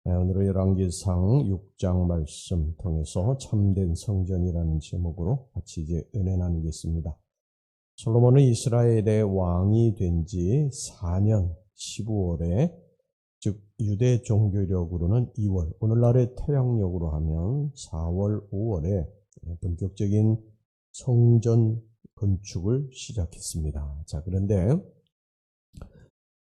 오늘은 열왕기상 6장 말씀 통해서 참된 성전이라는 제목으로 같이 이제 은혜 나누겠습니다. 솔로몬은 이스라엘의 왕이 된 지 4년 15월에, 즉 유대 종교력으로는 2월, 오늘날의 태양력으로 하면 4월, 5월에 본격적인 성전 건축을 시작했습니다. 그런데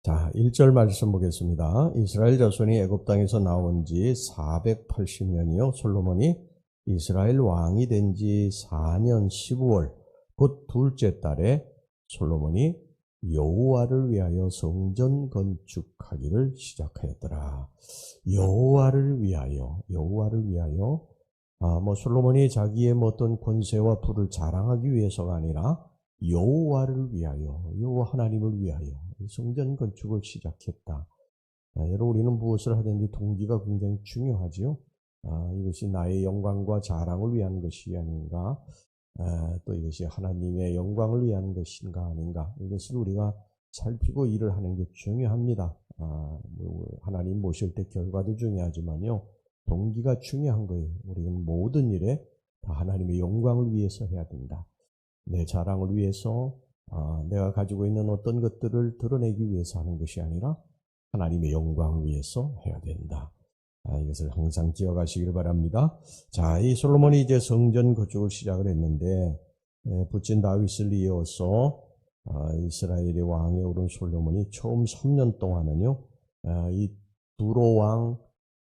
1절 말씀 보겠습니다. 이스라엘 자손이 애굽 땅에서 나온 지 480년이요. 솔로몬이 이스라엘 왕이 된 지 4년 15월, 곧 둘째 달에 솔로몬이 여호와를 위하여 성전 건축하기를 시작하였더라. 여호와를 위하여. 솔로몬이 자기의 어떤 권세와 부를 자랑하기 위해서가 아니라 여호와를 위하여, 여호와 하나님을 위하여 성전 건축을 시작했다. 여러분, 우리는 무엇을 하든지 동기가 굉장히 중요하지요. 이것이 나의 영광과 자랑을 위한 것이 아닌가, 또 이것이 하나님의 영광을 위한 것인가 아닌가, 이것을 우리가 살피고 일을 하는 게 중요합니다. 하나님 모실 때 결과도 중요하지만요, 동기가 중요한 거예요. 우리는 모든 일에 다 하나님의 영광을 위해서 해야 된다. 내 자랑을 위해서, 내가 가지고 있는 어떤 것들을 드러내기 위해서 하는 것이 아니라 하나님의 영광을 위해서 해야 된다. 이것을 항상 기억하시길 바랍니다. 이 솔로몬이 이제 성전 건축을 시작을 했는데, 부친 다윗을 이어서 이스라엘의 왕에 오른 솔로몬이 처음 3년 동안은요, 이 두로 왕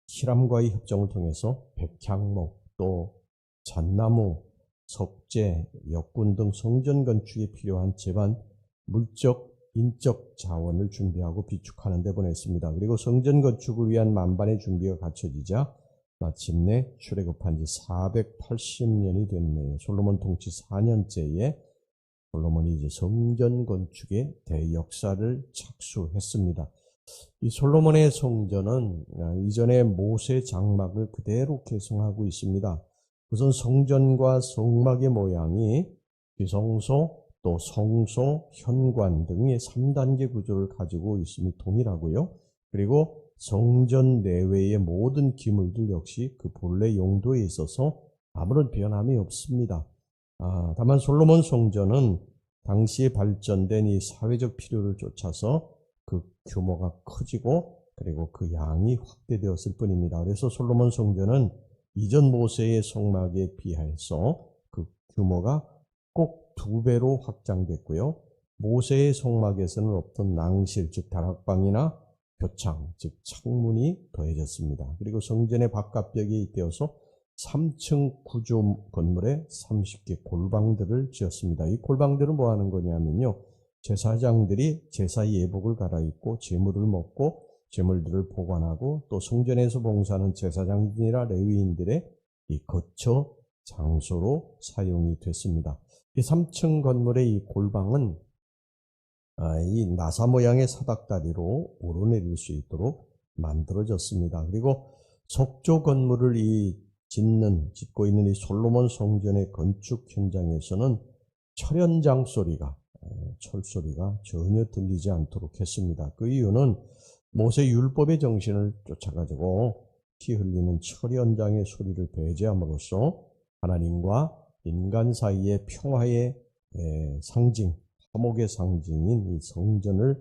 히람과의 협정을 통해서 백향목, 또 잣나무, 석재, 역군 등 성전 건축에 필요한 제반, 물적, 인적 자원을 준비하고 비축하는 데 보냈습니다. 그리고 성전 건축을 위한 만반의 준비가 갖춰지자 마침내 출애굽한 지 480년이 됐네요. 솔로몬 통치 4년째에 솔로몬이 이제 성전 건축의 대역사를 착수했습니다. 이 솔로몬의 성전은 이전의 모세 장막을 그대로 계승하고 있습니다. 우선 성전과 성막의 모양이 비성소, 또 성소, 현관 등의 3단계 구조를 가지고 있음이 동일하고요. 그리고 성전 내외의 모든 기물들 역시 그 본래 용도에 있어서 아무런 변함이 없습니다. 다만 솔로몬 성전은 당시에 발전된 이 사회적 필요를 쫓아서 그 규모가 커지고 그리고 그 양이 확대되었을 뿐입니다. 그래서 솔로몬 성전은 이전 모세의 성막에 비해서 그 규모가 꼭 2배로 확장됐고요. 모세의 성막에서는 없던 낭실, 즉 다락방이나 표창, 즉 창문이 더해졌습니다. 그리고 성전의 바깥벽에 잇대어서 3층 구조 건물에 30개 골방들을 지었습니다. 이 골방들은 뭐 하는 거냐면요, 제사장들이 제사 예복을 갈아입고 제물을 먹고 제물들을 보관하고, 또 성전에서 봉사하는 제사장들이나 레위인들의 이 거처 장소로 사용이 됐습니다. 이 3층 건물의 이 골방은 이 나사 모양의 사닥다리로 오르내릴 수 있도록 만들어졌습니다. 그리고 석조 건물을 짓고 있는 이 솔로몬 성전의 건축 현장에서는 철연장 소리가, 철소리가 전혀 들리지 않도록 했습니다. 그 이유는 모세 율법의 정신을 쫓아가지고 피 흘리는 철연장의 소리를 배제함으로써 하나님과 인간 사이의 평화의 상징, 화목의 상징인 이 성전을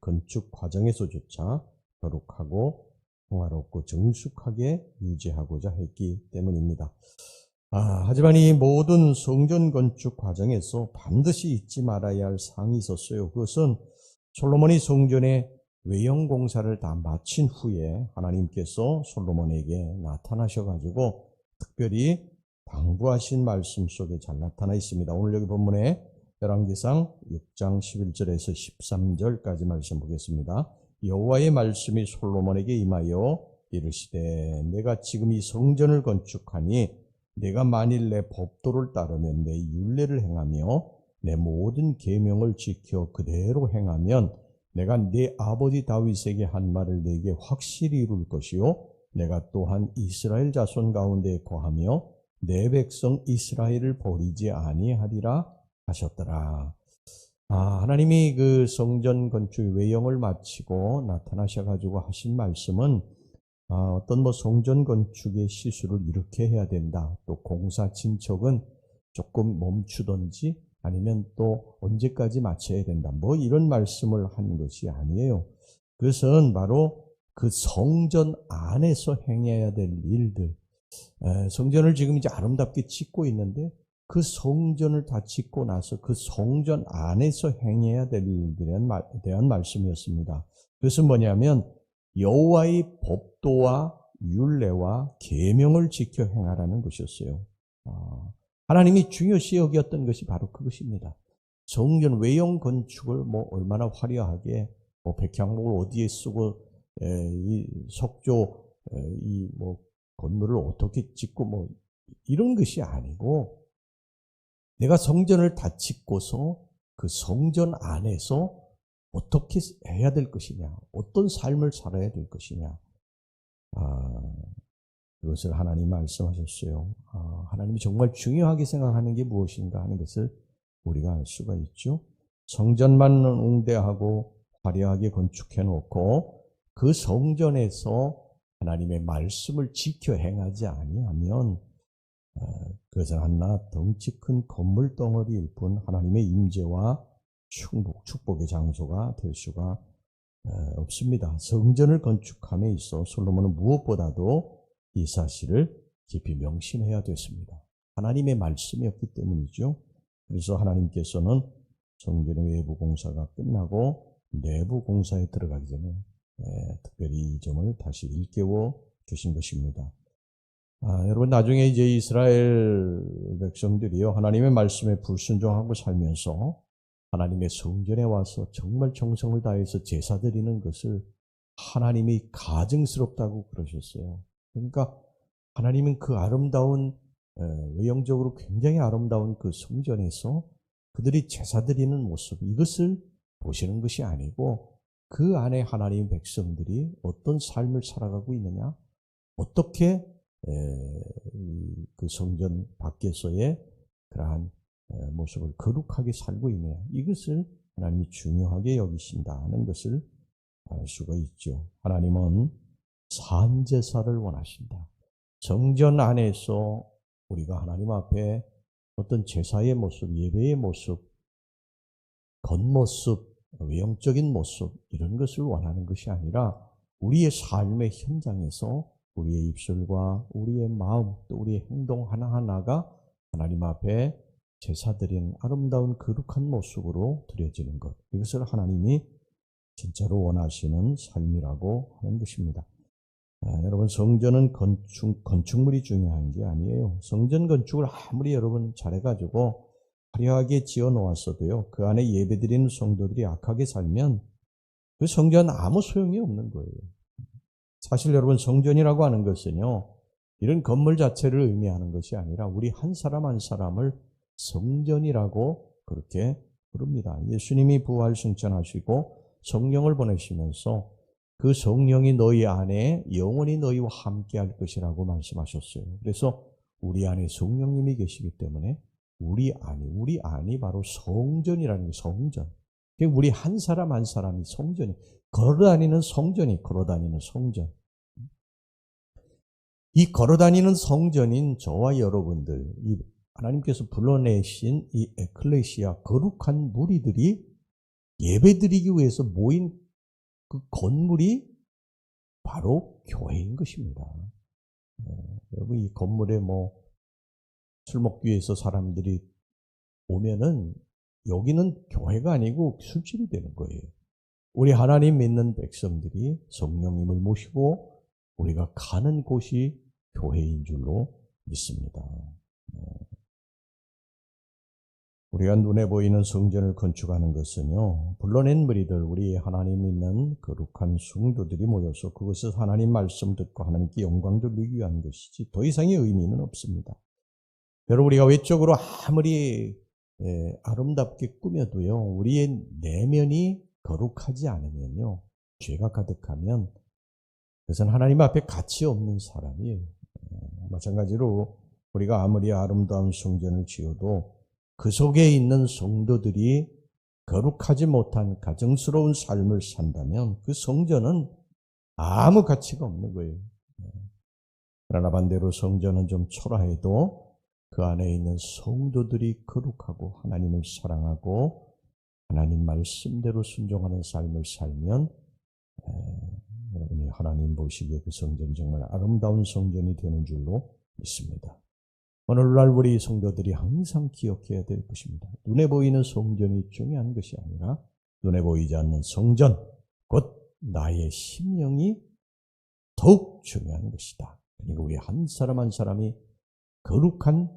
건축 과정에서조차 거룩하고 평화롭고 정숙하게 유지하고자 했기 때문입니다. 하지만 이 모든 성전 건축 과정에서 반드시 잊지 말아야 할 사항이 있었어요. 그것은 솔로몬이 성전의 외형 공사를 다 마친 후에 하나님께서 솔로몬에게 나타나셔가지고 특별히 당부하신 말씀 속에 잘 나타나 있습니다. 오늘 여기 본문에 열왕기상 6장 11절에서 13절까지 말씀 보겠습니다. 여호와의 말씀이 솔로몬에게 임하여 이르시되, 내가 지금 이 성전을 건축하니 내가 만일 내 법도를 따르면 내 율례를 행하며 내 모든 계명을 지켜 그대로 행하면 내가 네 아버지 다윗에게 한 말을 내게 확실히 이룰 것이요, 내가 또한 이스라엘 자손 가운데 거하며 내 백성 이스라엘을 버리지 아니하리라 하셨더라. 하나님이 그 성전 건축 외형을 마치고 나타나셔가지고 하신 말씀은 어떤 성전 건축의 시술을 이렇게 해야 된다. 또 공사 진척은 조금 멈추든지 아니면 또 언제까지 마쳐야 된다. 이런 말씀을 하는 것이 아니에요. 그것은 바로 그 성전 안에서 행해야 될 일들. 성전을 지금 이제 아름답게 짓고 있는데 그 성전을 다 짓고 나서 그 성전 안에서 행해야 될 일들에 대한 말씀이었습니다. 그것은 뭐냐면 여호와의 법도와 율례와 계명을 지켜 행하라는 것이었어요. 하나님이 중요시 여겼던 것이 바로 그것입니다. 성전 외형 건축을 얼마나 화려하게 백향목을 어디에 쓰고 이 석조 이 건물을 어떻게 짓고 이런 것이 아니고 내가 성전을 다 짓고서 그 성전 안에서 어떻게 해야 될 것이냐, 어떤 삶을 살아야 될 것이냐, 그것을 하나님 말씀하셨어요. 하나님이 정말 중요하게 생각하는 게 무엇인가 하는 것을 우리가 알 수가 있죠. 성전만 웅대하고 화려하게 건축해 놓고 그 성전에서 하나님의 말씀을 지켜 행하지 아니하면 그것은 하나 덩치 큰 건물 덩어리일 뿐 하나님의 임재와 축복의 장소가 될 수가 없습니다. 성전을 건축함에 있어 솔로몬은 무엇보다도 이 사실을 깊이 명심해야 됐습니다. 하나님의 말씀이었기 때문이죠. 그래서 하나님께서는 성전의 외부 공사가 끝나고 내부 공사에 들어가기 전에 특별히 이 점을 다시 일깨워 주신 것입니다. 여러분, 나중에 이제 이스라엘 백성들이요, 하나님의 말씀에 불순종하고 살면서 하나님의 성전에 와서 정말 정성을 다해서 제사 드리는 것을 하나님이 가증스럽다고 그러셨어요. 그러니까 하나님은 그 아름다운 외형적으로 굉장히 아름다운 그 성전에서 그들이 제사 드리는 모습, 이것을 보시는 것이 아니고 그 안에 하나님 백성들이 어떤 삶을 살아가고 있느냐, 어떻게 그 성전 밖에서의 그러한 모습을 거룩하게 살고 있느냐, 이것을 하나님이 중요하게 여기신다는 것을 알 수가 있죠. 하나님은 산제사를 원하신다. 성전 안에서 우리가 하나님 앞에 어떤 제사의 모습, 예배의 모습, 겉모습, 외형적인 모습, 이런 것을 원하는 것이 아니라 우리의 삶의 현장에서 우리의 입술과 우리의 마음, 또 우리의 행동 하나하나가 하나님 앞에 제사드린 아름다운 거룩한 모습으로 드려지는 것, 이것을 하나님이 진짜로 원하시는 삶이라고 하는 것입니다. 여러분, 성전은 건축물이 중요한 게 아니에요. 성전 건축을 아무리 여러분 잘해가지고 화려하게 지어 놓았어도요, 그 안에 예배드리는 성도들이 악하게 살면 그 성전은 아무 소용이 없는 거예요. 사실 여러분, 성전이라고 하는 것은요, 이런 건물 자체를 의미하는 것이 아니라 우리 한 사람 한 사람을 성전이라고 그렇게 부릅니다. 예수님이 부활 승천하시고 성령을 보내시면서 그 성령이 너희 안에 영원히 너희와 함께 할 것이라고 말씀하셨어요. 그래서 우리 안에 성령님이 계시기 때문에 우리 안이 바로 성전이라는 게, 성전. 우리 한 사람 한 사람이 성전이, 걸어다니는 성전. 이 걸어다니는 성전인 저와 여러분들, 이 하나님께서 불러내신 이 에클레시아, 거룩한 무리들이 예배드리기 위해서 모인 그 건물이 바로 교회인 것입니다. 여러분, 이 건물에 술 먹기 위해서 사람들이 오면은 여기는 교회가 아니고 술집이 되는 거예요. 우리 하나님 믿는 백성들이 성령님을 모시고 우리가 가는 곳이 교회인 줄로 믿습니다. 우리가 눈에 보이는 성전을 건축하는 것은요, 불러낸 무리들, 우리 하나님 믿는 거룩한 성도들이 모여서 그것을 하나님 말씀 듣고 하나님께 영광 돌리기 위한 것이지 더 이상의 의미는 없습니다. 여러분, 우리가 외적으로 아무리 아름답게 꾸며도요, 우리의 내면이 거룩하지 않으면요, 죄가 가득하면 그것은 하나님 앞에 가치 없는 사람이에요. 마찬가지로 우리가 아무리 아름다운 성전을 지어도 그 속에 있는 성도들이 거룩하지 못한 가증스러운 삶을 산다면 그 성전은 아무 가치가 없는 거예요. 그러나 반대로 성전은 좀 초라해도 그 안에 있는 성도들이 거룩하고 하나님을 사랑하고 하나님 말씀대로 순종하는 삶을 살면 여러분이 하나님 보시기에 그 성전 정말 아름다운 성전이 되는 줄로 믿습니다. 오늘날 우리 성도들이 항상 기억해야 될 것입니다. 눈에 보이는 성전이 중요한 것이 아니라 눈에 보이지 않는 성전, 곧 나의 심령이 더욱 중요한 것이다. 그러니까 우리 한 사람 한 사람이 거룩한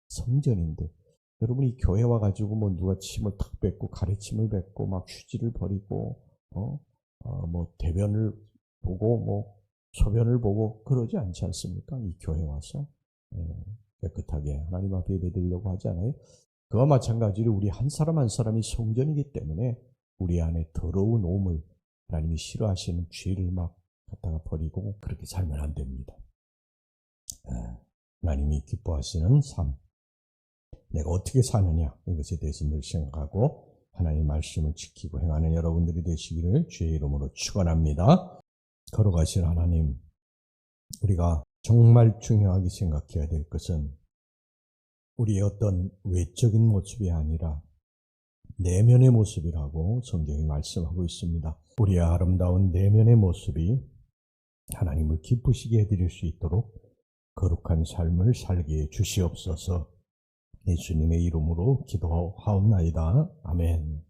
성전인데, 여러분이 교회 와가지고 뭐 누가 침을 탁 뱉고 가래침을 뱉고 막 휴지를 버리고 뭐 대변을 보고 뭐 소변을 보고 그러지 않지 않습니까? 이 교회 와서 깨끗하게 하나님 앞에 예배드리려고 하지 않아요? 그와 마찬가지로 우리 한 사람 한 사람이 성전이기 때문에 우리 안에 더러운 오물, 하나님이 싫어하시는 죄를 막 갖다가 버리고 그렇게 살면 안 됩니다. 하나님이 기뻐하시는 삶, 내가 어떻게 사느냐 이것에 대해서 늘 생각하고 하나님의 말씀을 지키고 행하는 여러분들이 되시기를 주의 이름으로 축원합니다. 거룩하신 하나님, 우리가 정말 중요하게 생각해야 될 것은 우리의 어떤 외적인 모습이 아니라 내면의 모습이라고 성경이 말씀하고 있습니다. 우리의 아름다운 내면의 모습이 하나님을 기쁘시게 해드릴 수 있도록 거룩한 삶을 살게 해 주시옵소서. 예수님의 이름으로 기도하옵나이다. 아멘.